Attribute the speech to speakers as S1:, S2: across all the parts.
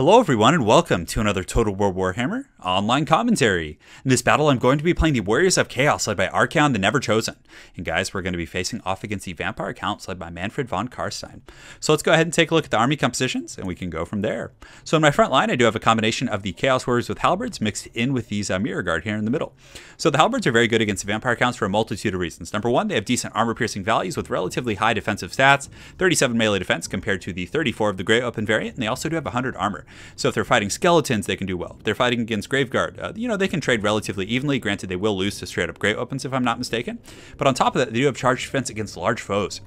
S1: Hello everyone and welcome to another Total War Warhammer online commentary. In this battle I'm going to be playing the Warriors of Chaos led by ARCHAON the Never Chosen. And guys, we're going to be facing off against the Vampire Counts led by Manfred von Karstein. So let's go ahead and take a look at the army compositions and we can go from there. So in my front line I do have a combination of the Chaos Warriors with Halberds mixed in with these Mirror Guard here in the middle. So the Halberds are very good against the Vampire Counts for a multitude of reasons. Number one, they have decent armor piercing values with relatively high defensive stats, 37 melee defense compared to the 34 of the Grey Open variant, and they also do have 100 armor. So if they're fighting skeletons, they can do well. If they're fighting against Graveguard, they can trade relatively evenly. Granted, they will lose to straight up Grey Opens if I'm not mistaken. But on top of that, they do have charged defense against large foes.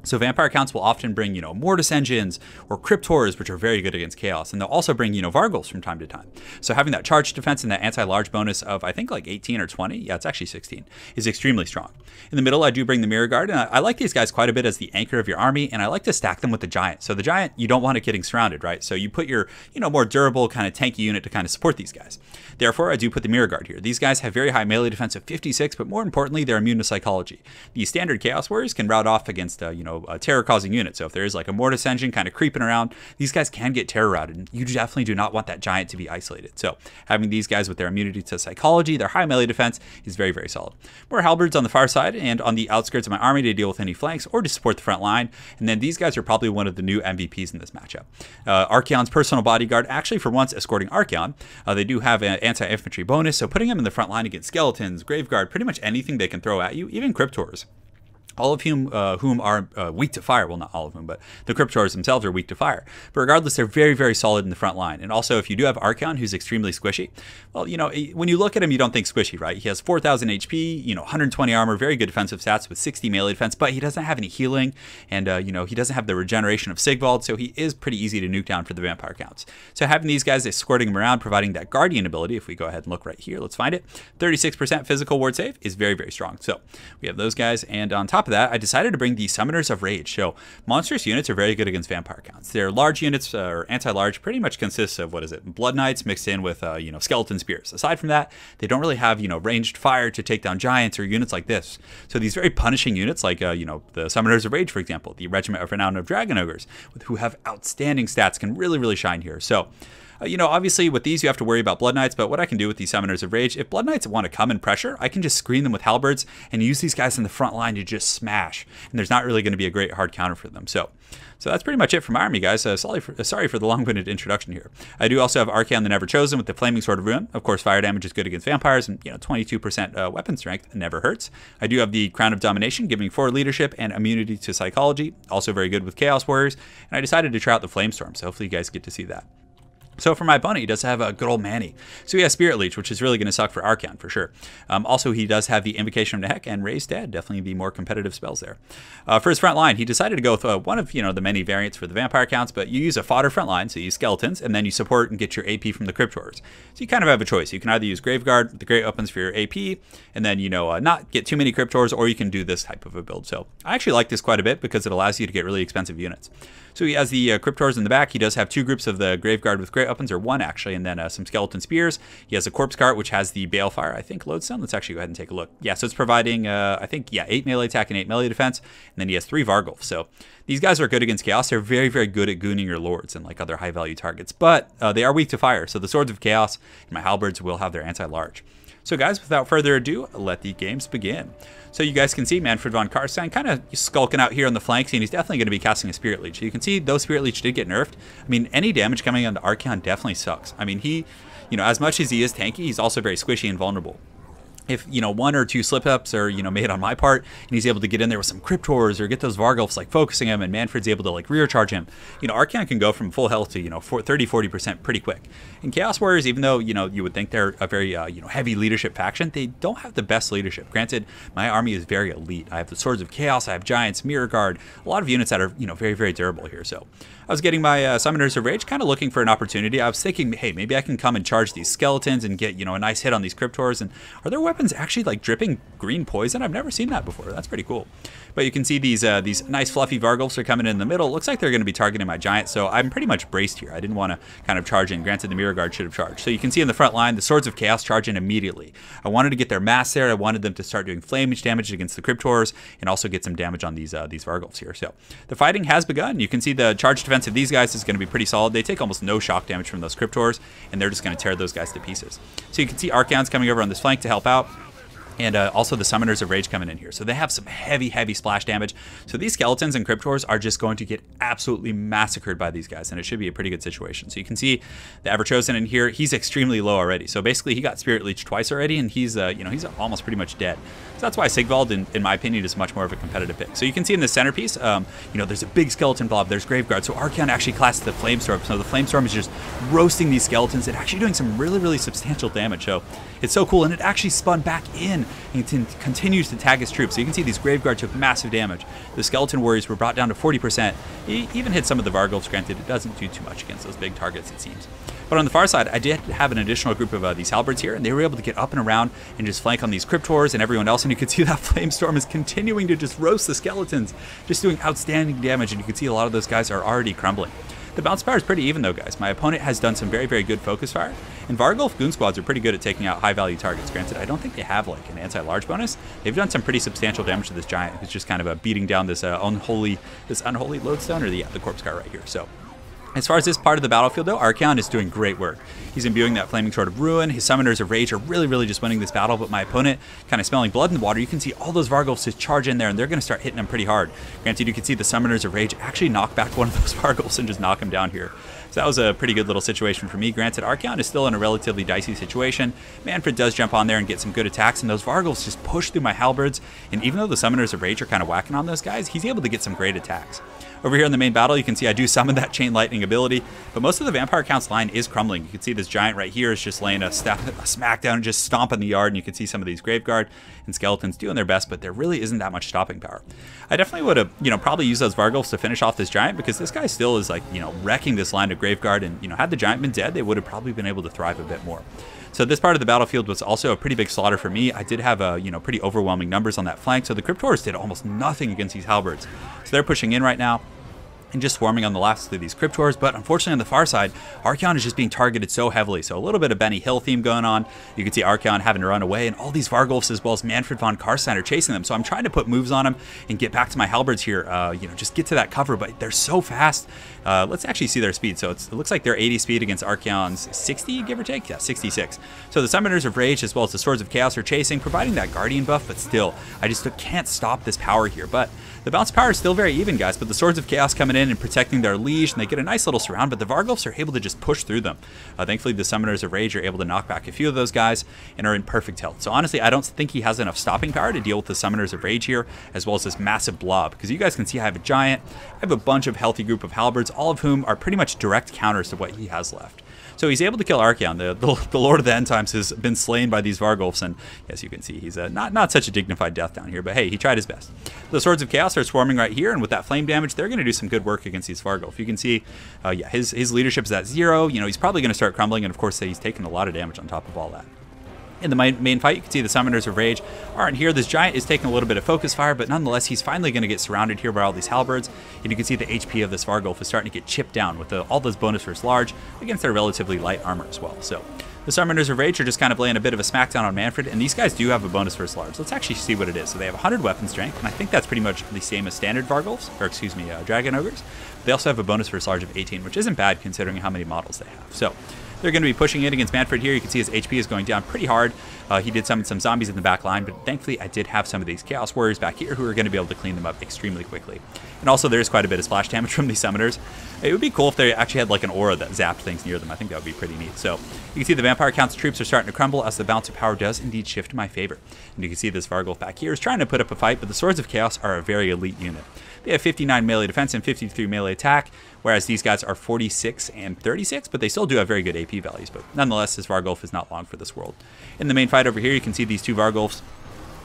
S1: So Vampire Counts will often bring, Mortis Engines or Cryptors, which are very good against Chaos. And they'll also bring, Vargals from time to time. So having that charged defense and that anti-large bonus of, I think, like 18 or 20, yeah, it's actually 16, is extremely strong. In the middle, I do bring the Mirror Guard, and I like these guys quite a bit as the anchor of your army, and I like to stack them with the Giant. So the Giant, you don't want it getting surrounded, right? So you put your, more durable kind of tanky unit to kind of support these guys. Therefore, I do put the Mirror Guard here. These guys have very high melee defense of 56, but more importantly, they're immune to psychology. The standard Chaos Warriors can rout off against, a terror-causing unit. So if there is like a Mortis Engine kind of creeping around, these guys can get terror routed, and you definitely do not want that Giant to be isolated. So having these guys with their immunity to psychology, their high melee defense is very, very solid. More Halberds on the far side and on the outskirts of my army to deal with any flanks or to support the front line. And then these guys are probably one of the new MVPs in this matchup. ARCHAON'S personal bodyguard, actually for once escorting ARCHAON. They do have an anti-infantry bonus, so putting them in the front line against skeletons, Graveguard, pretty much anything they can throw at you, even Cryptors. All of whom are weak to fire. Well, not all of them, but the Cryptors themselves are weak to fire. But regardless, they're very, very solid in the front line. And also, if you do have ARCHAON, who's extremely squishy, well, when you look at him, you don't think squishy, right? He has 4,000 HP, 120 armor, very good defensive stats with 60 melee defense, but he doesn't have any healing, and, he doesn't have the regeneration of Sigvald, so he is pretty easy to nuke down for the Vampire Counts. So having these guys escorting him around, providing that Guardian ability, if we go ahead and look right here, let's find it, 36% physical ward save is very, very strong. So we have those guys, and on top of that, I decided to bring the Summoners of Rage. So monstrous units are very good against Vampire Counts. Their large units, or anti-large, pretty much consists of, Blood Knights mixed in with, Skeleton Spears. Aside from that, they don't really have, ranged fire to take down Giants or units like this. So these very punishing units, like, the Summoners of Rage, for example, the Regiment of Renown of Dragon Ogres, who have outstanding stats, can really, really shine here. So obviously with these you have to worry about Blood Knights, but what I can do with these Summoners of Rage, if Blood Knights want to come and pressure, I can just screen them with Halberds and use these guys in the front line to just smash. And there's not really going to be a great hard counter for them. So that's pretty much it for my army, guys. Sorry for the long-winded introduction here. I do also have ARCHAON the Never Chosen with the Flaming Sword of Ruin. Of course, fire damage is good against vampires, and 22% weapon strength never hurts. I do have the Crown of Domination, giving forward leadership and immunity to psychology. Also very good with Chaos Warriors. And I decided to try out the Flamestorm, so hopefully you guys get to see that. So for my bunny, he does have a good old Manny. So he has Spirit Leech, which is really going to suck for ARCHAON for sure. Also, he does have the Invocation of Nehek and Raise Dead, definitely the more competitive spells there. For his front line, he decided to go with one of the many variants for the Vampire Counts, but you use a fodder front line, so you use Skeletons, and then you support and get your AP from the Cryptors. So you kind of have a choice. You can either use Graveguard with the Great Opens for your AP, and then not get too many Cryptors, or you can do this type of a build. So I actually like this quite a bit because it allows you to get really expensive units. So he has the Cryptors in the back. He does have two groups of the Graveguard with Great Opens, or one actually, and then some Skeleton Spears. He has a Corpse Cart, which has the Balefire, I think, lodestone. Let's actually go ahead and take a look. Yeah, so it's providing, 8 melee attack and 8 melee defense, and then he has 3 Vargulfs. So these guys are good against Chaos. They're very, very good at gooning your Lords and like other high-value targets, but they are weak to fire. So the Swords of Chaos and my Halberds will have their anti-large. So guys, without further ado, let the games begin. So you guys can see Manfred von Karstein kind of skulking out here on the flanks, and he's definitely going to be casting a Spirit Leech. So you can see those Spirit Leech did get nerfed. I mean, any damage coming onto ARCHAON definitely sucks. I mean, he, as much as he is tanky, he's also very squishy and vulnerable. If, one or two slip-ups are, made on my part, and he's able to get in there with some Cryptors or get those Vargulfs, like, focusing him, and Manfred's able to, like, rear charge him, ARCHAON can go from full health to, 30-40% pretty quick. And Chaos Warriors, even though, you would think they're a very, heavy leadership faction, they don't have the best leadership. Granted, my army is very elite. I have the Swords of Chaos, I have Giants, Mirror Guard, a lot of units that are, very, very durable here. So I was getting my Summoners of Rage, kind of looking for an opportunity. I was thinking, hey, maybe I can come and charge these Skeletons and get, a nice hit on these Cryptors. And are their weapons actually, like, dripping green poison? I've never seen that before. That's pretty cool. But you can see these nice fluffy Vargulfs are coming in the middle. It looks like they're going to be targeting my Giant, so I'm pretty much braced here. I didn't want to kind of charge in. Granted, the Mirror Guard should have charged. So you can see in the front line, the Swords of Chaos charge in immediately. I wanted to get their mass there. I wanted them to start doing flamage damage against the Cryptors and also get some damage on these Vargulfs here. So the fighting has begun. You can see the charge defense defense of these guys is going to be pretty solid. They take almost no shock damage from those Cryptors, and they're just going to tear those guys to pieces. So you can see ARCHAON'S coming over on this flank to help out. And also the Summoners of Rage coming in here. So they have some heavy splash damage. So these Skeletons and Cryptors are just going to get absolutely massacred by these guys. And it should be a pretty good situation. So you can see the Everchosen in here. He's extremely low already. So basically he got Spirit Leech twice already. And he's, he's almost pretty much dead. So that's why Sigvald, in my opinion, is much more of a competitive pick. So you can see in the centerpiece, there's a big skeleton blob. There's Graveguard. So Archaon actually classed the Flamestorm. So the Flamestorm is just roasting these skeletons and actually doing some really substantial damage. So it's so cool. And it actually spun back in and continues to tag his troops. So you can see these Graveguard took massive damage. The Skeleton Warriors were brought down to 40%. He even hit some of the Vargulfs. Granted, it doesn't do too much against those big targets, it seems. But on the far side, I did have an additional group of these Halberds here, and they were able to get up and around and just flank on these Cryptors and everyone else. And you can see that Flamestorm is continuing to just roast the Skeletons, just doing outstanding damage. And you can see a lot of those guys are already crumbling. The bounce power is pretty even though, guys. My opponent has done some very good focus fire, and Vargulf Goon Squads are pretty good at taking out high value targets. Granted, I don't think they have like an anti-large bonus. They've done some pretty substantial damage to this giant who's just kind of beating down this unholy lodestone, or the corpse guard right here. So as far as this part of the battlefield, though, Archaon is doing great work. He's imbuing that Flaming Sword of Ruin. His Summoners of Rage are really just winning this battle, but my opponent kind of smelling blood in the water. You can see all those Vargulfs just charge in there, and they're going to start hitting them pretty hard. Granted, you can see the Summoners of Rage actually knock back one of those Vargulfs and just knock him down here. So that was a pretty good little situation for me. Granted, Archaon is still in a relatively dicey situation. Manfred does jump on there and get some good attacks, and those Vargulfs just push through my Halberds. And even though the Summoners of Rage are kind of whacking on those guys, he's able to get some great attacks. Over here in the main battle, you can see I do summon that Chain Lightning ability, but most of the Vampire Count's line is crumbling. You can see this giant right here is just laying a smackdown and just stomping the yard, and you can see some of these Graveguard and Skeletons doing their best, but there really isn't that much stopping power. I definitely would have, probably used those Vargulfs to finish off this giant, because this guy still is like, wrecking this line of Graveguard, and, had the giant been dead, they would have probably been able to thrive a bit more. So this part of the battlefield was also a pretty big slaughter for me. I did have pretty overwhelming numbers on that flank, so the Cryptors did almost nothing against these Halberds. So they're pushing in right now and just swarming on the last of these Cryptors, but unfortunately on the far side, Archaon is just being targeted so heavily. So a little bit of Benny Hill theme going on. You can see Archaon having to run away, and all these Vargulfs as well as Manfred von Karstein are chasing them. So I'm trying to put moves on him and get back to my Halberds here, just get to that cover, but they're so fast. Let's actually see their speed. So it looks like they're 80 speed against Archaon's 60, give or take? Yeah, 66. So the Summoners of Rage as well as the Swords of Chaos are chasing, providing that Guardian buff, but still, I just can't stop this power here. But the bounce power is still very even, guys, but the Swords of Chaos coming in and protecting their liege, and they get a nice little surround, but the Vargulfs are able to just push through them. Thankfully, the Summoners of Rage are able to knock back a few of those guys and are in perfect health. So honestly, I don't think he has enough stopping power to deal with the Summoners of Rage here, as well as this massive blob, because you guys can see I have a giant, I have a bunch of healthy group of Halberds, all of whom are pretty much direct counters to what he has left. So he's able to kill Archaon. The Lord of the End Times has been slain by these Vargulfs, and as you can see, he's not such a dignified death down here, but hey, he tried his best. The Swords of Chaos are swarming right here, and with that flame damage, they're going to do some good work against these Vargulf. You can see, his leadership is at 0. He's probably going to start crumbling, and of course, he's taking a lot of damage on top of all that. In the main fight, you can see the Summoners of Rage aren't here. This giant is taking a little bit of focus fire, but nonetheless, he's finally going to get surrounded here by all these Halberds. And you can see the HP of this Vargulf is starting to get chipped down with all those bonus versus large against their relatively light armor as well. So the Summoners of Rage are just kind of laying a bit of a smackdown on Manfred, and these guys do have a bonus versus large. Let's actually see what it is. So they have 100 weapon strength, and I think that's pretty much the same as standard Vargulfs, or excuse me, Dragon Ogres. They also have a bonus versus large of 18, which isn't bad considering how many models they have. So they're going to be pushing in against Manfred here. You can see his HP is going down pretty hard. He did summon some zombies in the back line, but thankfully I did have some of these Chaos Warriors back here who are going to be able to clean them up extremely quickly. And also there's quite a bit of splash damage from these Summoners. It would be cool if they actually had like an aura that zapped things near them. I think that would be pretty neat. So you can see the Vampire Count's troops are starting to crumble as the bounce of power does indeed shift in my favor. And you can see this Vargulf back here is trying to put up a fight, but the Swords of Chaos are a very elite unit. They have 59 melee defense and 53 melee attack, whereas these guys are 46 and 36, but they still do have very good AP values. But nonetheless, this Vargulf is not long for this world. In the main fight over here, you can see these two Vargulfs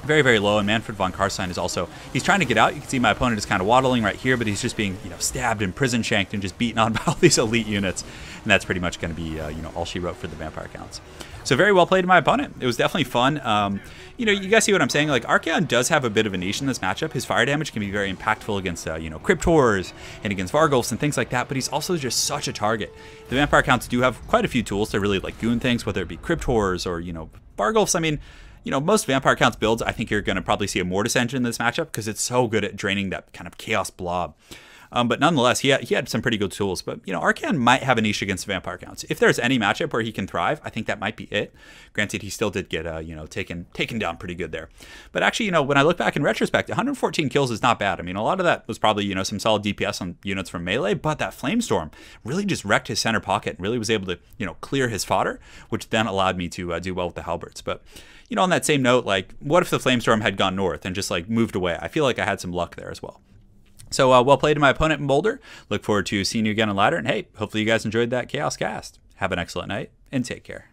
S1: very low, and Manfred von Karstein is also, he's trying to get out. You can see my opponent is kind of waddling right here, but he's just being stabbed and prison shanked and just beaten on by all these elite units, and that's pretty much going to be all she wrote for the Vampire Counts. So very well played to my opponent. It was definitely fun. You guys see what I'm saying? Like, Archaon does have a bit of a niche in this matchup. His fire damage can be very impactful against Cryptors and against Vargulfs and things like that, but he's also just such a target. The Vampire Counts do have quite a few tools to really like goon things, whether it be Cryptors or Vargulfs. I mean, most Vampire Counts builds, I think you're going to probably see a Mortis engine in this matchup because it's so good at draining that kind of chaos blob. But nonetheless, he had some pretty good tools. But, you know, Archaon might have a niche against vampire counts. If there's any matchup where he can thrive, I think that might be it. Granted, he still did get, you know, taken down pretty good there. But actually, you know, when I look back in retrospect, 114 kills is not bad. I mean, a lot of that was probably, you know, some solid DPS on units from melee, but that Flamestorm really just wrecked his center pocket and really was able to, you know, clear his fodder, which then allowed me to do well with the halberds. But, you know, on that same note, like, what if the Flamestorm had gone north and just, like, moved away? I feel like I had some luck there as well. So, well played to my opponent in Boulder. Look forward to seeing you again on Ladder. And, hey, hopefully you guys enjoyed that Chaos cast. Have an excellent night, and take care.